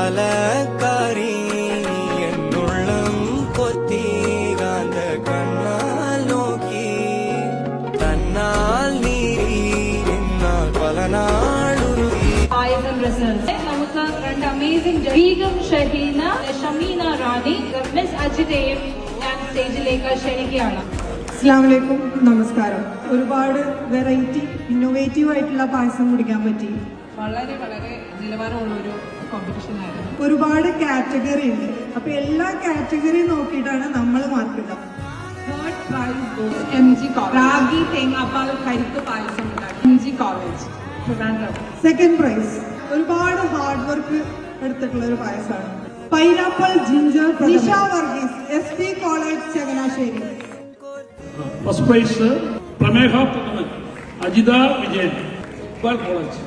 കാവലക്കാരി എന്നുള്ളം കൊത്തി കാന്ത കണ്ണാൽ നോക്കി തന്നാൽ നീരി എന്നാൽ പല നാളുരുകി. നമുക്ക് രണ്ട് അമേസിംഗ് ബീഗം ഷഹീന, ഷമീന റാണി, മിസ് അജിതയും ഞാൻ സ്റ്റേജിലേക്ക് ക്ഷണിക്കുകയാണ്. അസ്സലാമലൈക്കും, നമസ്കാരം. ഒരുപാട് വെറൈറ്റി ഇന്നോവേറ്റീവ് ആയിട്ടുള്ള പായസം കുടിക്കാൻ പറ്റി. വളരെ വളരെ നിലവാരമുള്ള ഒരു കോമ്പറ്റീഷൻ ആയിരുന്നു. ഒരുപാട് കാറ്റഗറി ഉണ്ട്. അപ്പൊ എല്ലാ കാറ്റഗറി നോക്കിയിട്ടാണ് നമ്മൾ മാർക്കിടുക. Third prize goes MG college റാഗി തേങ്ങാപ്പാൽ കരിക്ക് payasam MG college Trivandrum. Second prize ഒരുപാട് ഹാർഡ് വർക്ക് എടുത്തിട്ടുള്ള ഒരു പായസമാണ് pineapple ginger Nisha Varghese SP college Changanassery. First prize പ്രമേഹ പുതുമൻ അജിത വിജയൻ കോളേജ്.